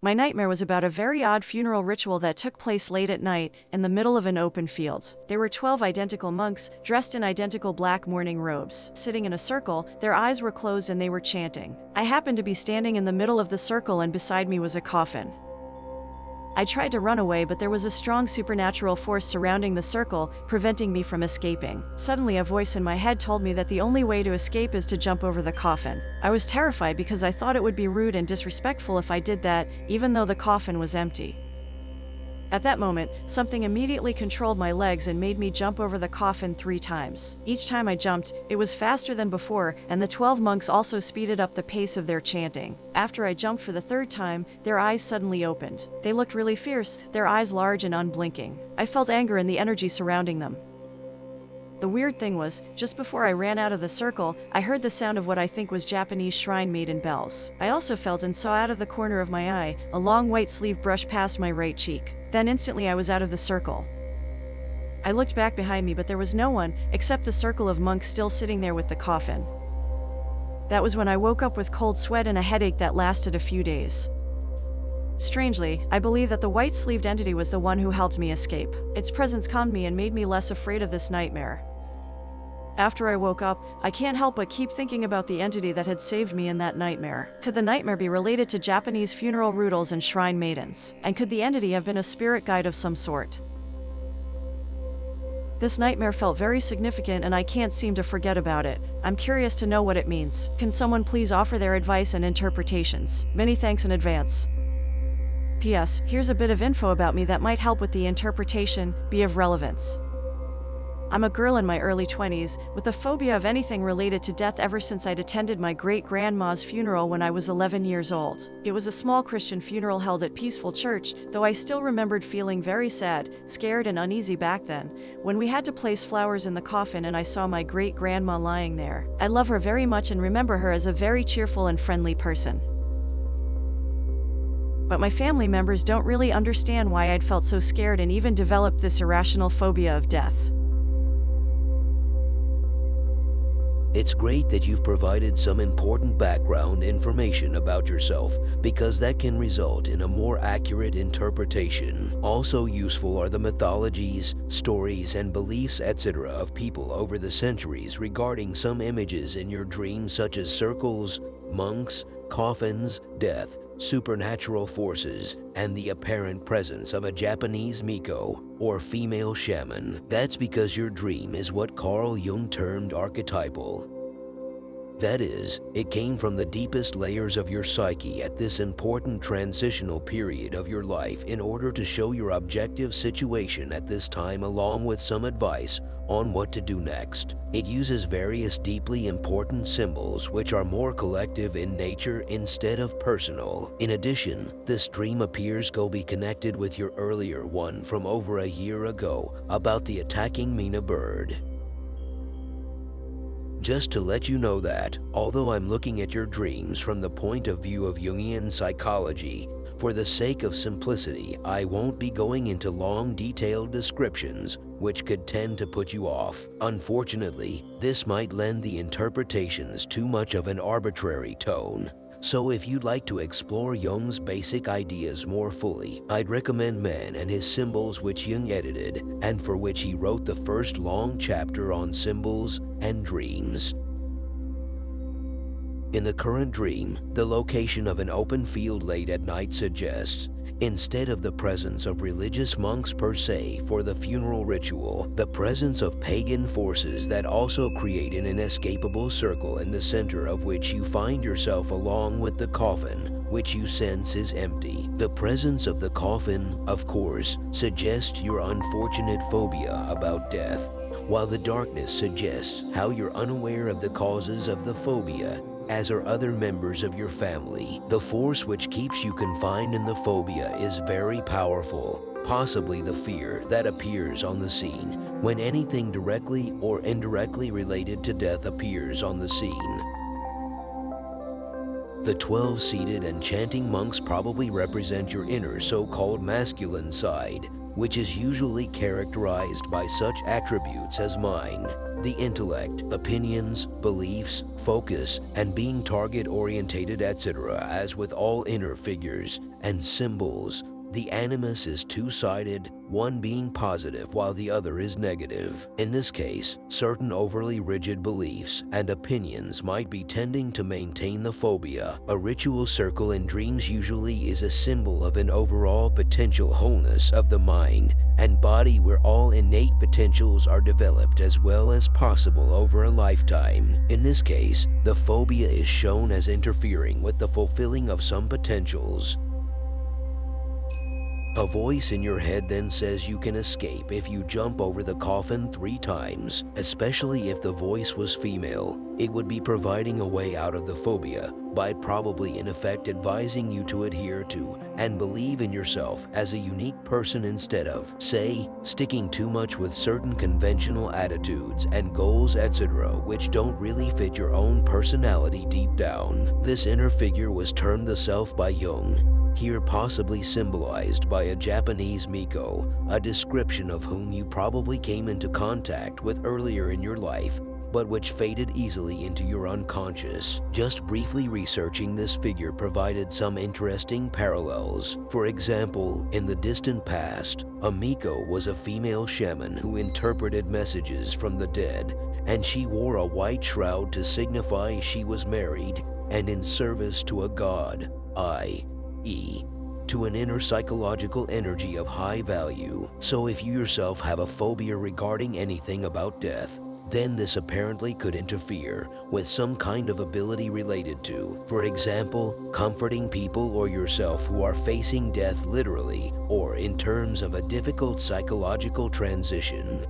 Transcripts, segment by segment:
My nightmare was about a very odd funeral ritual that took place late at night in the middle of an open field. There were 12 identical monks, dressed in identical black mourning robes, sitting in a circle. Their eyes were closed and they were chanting. I happened to be standing in the middle of the circle and beside me was a coffin. I tried to run away, but there was a strong supernatural force surrounding the circle, preventing me from escaping. Suddenly, a voice in my head told me that the only way to escape is to jump over the coffin. I was terrified because I thought it would be rude and disrespectful if I did that, even though the coffin was empty. At that moment, something immediately controlled my legs and made me jump over the coffin 3 times. Each time I jumped, it was faster than before, and the 12 monks also speeded up the pace of their chanting. After I jumped for the 3rd time, their eyes suddenly opened. They looked really fierce, their eyes large and unblinking. I felt anger in the energy surrounding them. The weird thing was, just before I ran out of the circle, I heard the sound of what I think was Japanese shrine maiden bells. I also felt and saw out of the corner of my eye, a long white sleeve brush past my right cheek. Then instantly I was out of the circle. I looked back behind me, but there was no one, except the circle of monks still sitting there with the coffin. That was when I woke up with cold sweat and a headache that lasted a few days. Strangely, I believe that the white-sleeved entity was the one who helped me escape. Its presence calmed me and made me less afraid of this nightmare. After I woke up, I can't help but keep thinking about the entity that had saved me in that nightmare. Could the nightmare be related to Japanese funeral rituals and shrine maidens? And could the entity have been a spirit guide of some sort? This nightmare felt very significant and I can't seem to forget about it. I'm curious to know what it means. Can someone please offer their advice and interpretations? Many thanks in advance. P.S. Here's a bit of info about me that might help with the interpretation, be of relevance. I'm a girl in my early 20s, with a phobia of anything related to death ever since I'd attended my great-grandma's funeral when I was 11 years old. It was a small Christian funeral held at peaceful church, though I still remembered feeling very sad, scared and uneasy back then, when we had to place flowers in the coffin and I saw my great-grandma lying there. I love her very much and remember her as a very cheerful and friendly person. But my family members don't really understand why I'd felt so scared and even developed this irrational phobia of death. It's great that you've provided some important background information about yourself, because that can result in a more accurate interpretation. Also useful are the mythologies, stories, and beliefs, etc. of people over the centuries regarding some images in your dreams, such as circles, monks, coffins, death, supernatural forces, and the apparent presence of a Japanese Miko or female shaman. That's because your dream is what Carl Jung termed archetypal. That is, it came from the deepest layers of your psyche at this important transitional period of your life in order to show your objective situation at this time, along with some advice on what to do next. It uses various deeply important symbols which are more collective in nature instead of personal. In addition, this dream appears to be connected with your earlier one from over a year ago about the attacking Mina bird. Just to let you know that, although I'm looking at your dreams from the point of view of Jungian psychology, for the sake of simplicity, I won't be going into long, detailed descriptions which could tend to put you off. Unfortunately, this might lend the interpretations too much of an arbitrary tone. So if you'd like to explore Jung's basic ideas more fully, I'd recommend Man and His Symbols, which Jung edited, and for which he wrote the first long chapter on symbols and dreams. In the current dream, the location of an open field late at night suggests, instead of the presence of religious monks per se for the funeral ritual, the presence of pagan forces that also create an inescapable circle in the center of which you find yourself, along with the coffin, which you sense is empty. The presence of the coffin, of course, suggests your unfortunate phobia about death, while the darkness suggests how you're unaware of the causes of the phobia, as are other members of your family. The force which keeps you confined in the phobia is very powerful, possibly the fear that appears on the scene when anything directly or indirectly related to death appears on the scene. The 12 seated and chanting monks probably represent your inner so-called masculine side, which is usually characterized by such attributes as mind, the intellect, opinions, beliefs, focus, and being target-orientated, etc. As with all inner figures and symbols, the animus is two-sided, one being positive while the other is negative. In this case, certain overly rigid beliefs and opinions might be tending to maintain the phobia. A ritual circle in dreams usually is a symbol of an overall potential wholeness of the mind and body where all innate potentials are developed as well as possible over a lifetime. In this case, the phobia is shown as interfering with the fulfilling of some potentials. A voice in your head then says you can escape if you jump over the coffin 3 times, especially if the voice was female. It would be providing a way out of the phobia by probably in effect advising you to adhere to and believe in yourself as a unique person instead of, say, sticking too much with certain conventional attitudes and goals, etc., which don't really fit your own personality deep down. This inner figure was termed the self by Jung, here possibly symbolized by a Japanese Miko, a description of whom you probably came into contact with earlier in your life, but which faded easily into your unconscious. Just briefly researching this figure provided some interesting parallels. For example, in the distant past, a Miko was a female shaman who interpreted messages from the dead, and she wore a white shroud to signify she was married and in service to a god, i.e., to an inner psychological energy of high value. So if you yourself have a phobia regarding anything about death, then this apparently could interfere with some kind of ability related to, for example, comforting people or yourself who are facing death literally or in terms of a difficult psychological transition.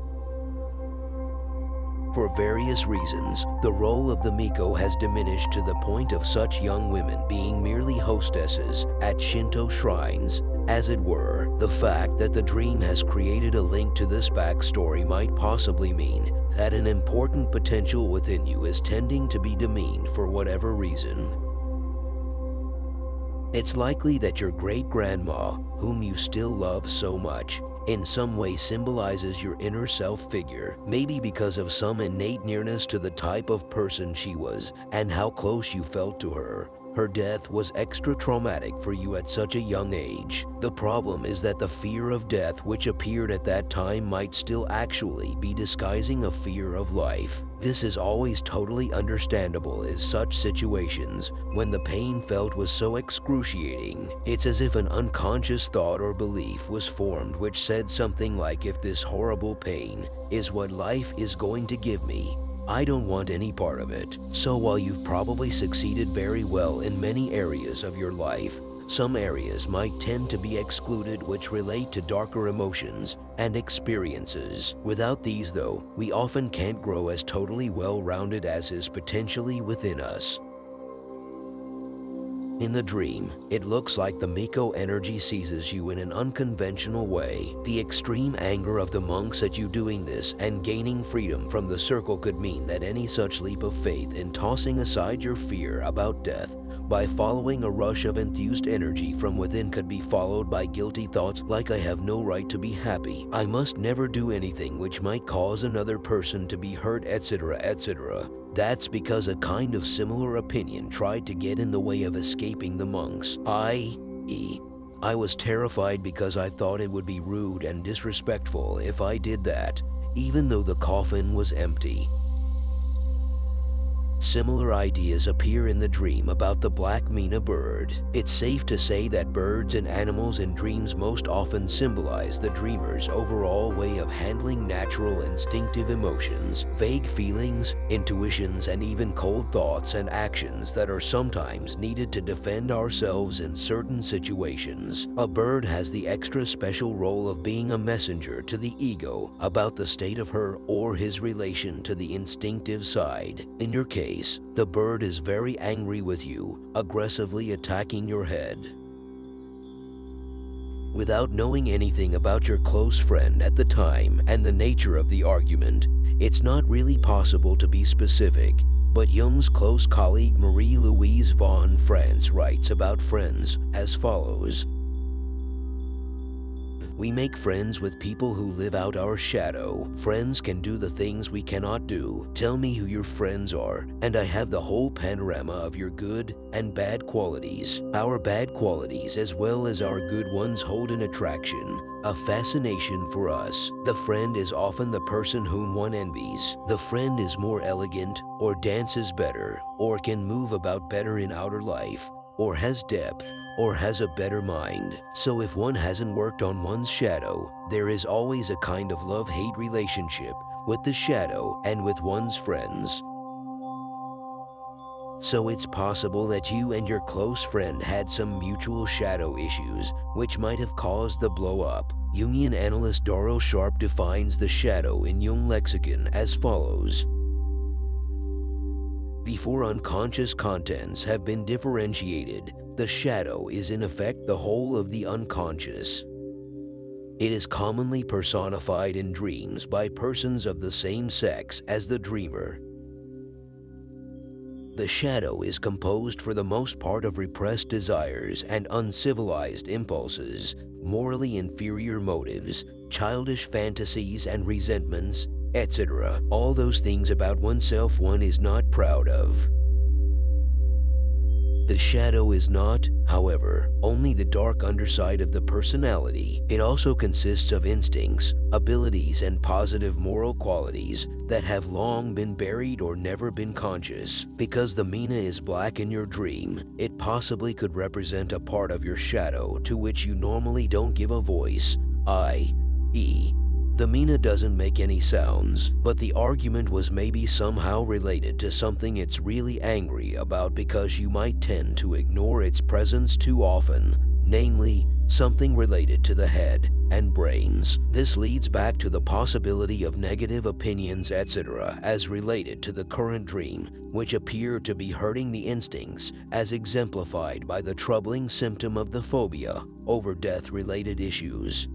For various reasons, the role of the Miko has diminished to the point of such young women being merely hostesses at Shinto shrines, as it were. The fact that the dream has created a link to this backstory might possibly mean that an important potential within you is tending to be demeaned for whatever reason. It's likely that your great-grandma, whom you still love so much, in some way symbolizes your inner self figure, maybe because of some innate nearness to the type of person she was and how close you felt to her. Her death was extra traumatic for you at such a young age. The problem is that the fear of death which appeared at that time might still actually be disguising a fear of life. This is always totally understandable in such situations when the pain felt was so excruciating. It's as if an unconscious thought or belief was formed which said something like, if this horrible pain is what life is going to give me, I don't want any part of it. So while you've probably succeeded very well in many areas of your life, some areas might tend to be excluded which relate to darker emotions and experiences. Without these though, we often can't grow as totally well-rounded as is potentially within us. In the dream, it looks like the Miko energy seizes you in an unconventional way. The extreme anger of the monks at you doing this and gaining freedom from the circle could mean that any such leap of faith in tossing aside your fear about death by following a rush of enthused energy from within could be followed by guilty thoughts like, I have no right to be happy, I must never do anything which might cause another person to be hurt, etc., etc. That's because a kind of similar opinion tried to get in the way of escaping the monks, i.e., I was terrified because I thought it would be rude and disrespectful if I did that, even though the coffin was empty. Similar ideas appear in the dream about the black mina bird. It's safe to say that birds and animals in dreams most often symbolize the dreamer's overall way of handling natural instinctive emotions, vague feelings, intuitions, and even cold thoughts and actions that are sometimes needed to defend ourselves in certain situations. A bird has the extra special role of being a messenger to the ego about the state of her or his relation to the instinctive side. In your case, the bird is very angry with you, aggressively attacking your head. Without knowing anything about your close friend at the time and the nature of the argument, it's not really possible to be specific, but Jung's close colleague Marie-Louise von Franz writes about friends as follows. We make friends with people who live out our shadow. Friends can do the things we cannot do. Tell me who your friends are, and I have the whole panorama of your good and bad qualities. Our bad qualities as well as our good ones hold an attraction, a fascination for us. The friend is often the person whom one envies. The friend is more elegant, or dances better, or can move about better in outer life, or has depth, or has a better mind. So if one hasn't worked on one's shadow, there is always a kind of love-hate relationship with the shadow and with one's friends. So it's possible that you and your close friend had some mutual shadow issues, which might have caused the blow-up. Jungian analyst Daryl Sharp defines the shadow in Jung lexicon as follows. Before unconscious contents have been differentiated, the shadow is in effect the whole of the unconscious. It is commonly personified in dreams by persons of the same sex as the dreamer. The shadow is composed for the most part of repressed desires and uncivilized impulses, morally inferior motives, childish fantasies and resentments, etc. All those things about oneself one is not proud of. The shadow is not, however, only the dark underside of the personality. It also consists of instincts, abilities, and positive moral qualities that have long been buried or never been conscious. Because the mina is black in your dream, it possibly could represent a part of your shadow to which you normally don't give a voice, i.e., the mina doesn't make any sounds, but the argument was maybe somehow related to something it's really angry about because you might tend to ignore its presence too often, namely, something related to the head and brains. This leads back to the possibility of negative opinions, etc., as related to the current dream, which appear to be hurting the instincts, as exemplified by the troubling symptom of the phobia over death-related issues.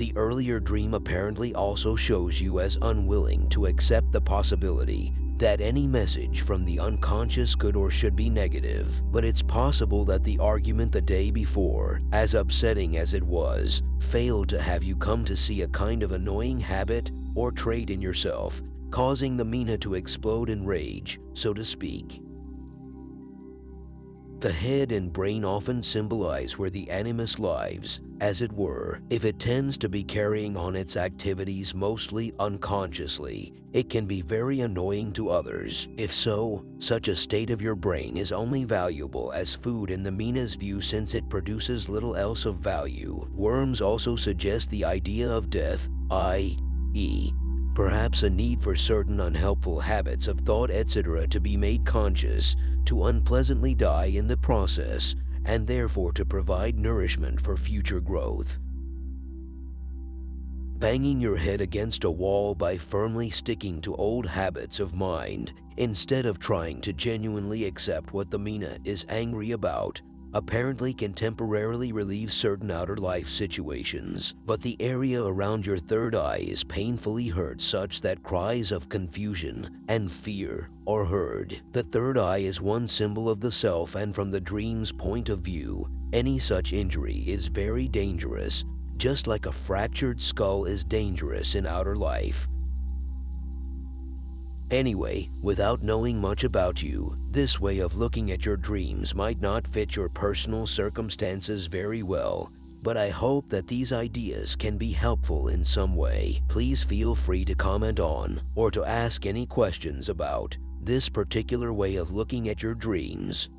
The earlier dream apparently also shows you as unwilling to accept the possibility that any message from the unconscious could or should be negative, but it's possible that the argument the day before, as upsetting as it was, failed to have you come to see a kind of annoying habit or trait in yourself, causing the mina to explode in rage, so to speak. The head and brain often symbolize where the animus lives, as it were. If it tends to be carrying on its activities mostly unconsciously, it can be very annoying to others. If so, such a state of your brain is only valuable as food in the mina's view since it produces little else of value. Worms also suggest the idea of death, i.e., perhaps a need for certain unhelpful habits of thought, etc., to be made conscious, to unpleasantly die in the process, and therefore to provide nourishment for future growth. Banging your head against a wall by firmly sticking to old habits of mind, instead of trying to genuinely accept what the mina is angry about, apparently can temporarily relieve certain outer life situations, but the area around your third eye is painfully hurt such that cries of confusion and fear are heard. The third eye is one symbol of the self, and from the dream's point of view, any such injury is very dangerous, just like a fractured skull is dangerous in outer life. Anyway, without knowing much about you, this way of looking at your dreams might not fit your personal circumstances very well, but I hope that these ideas can be helpful in some way. Please feel free to comment on or to ask any questions about this particular way of looking at your dreams.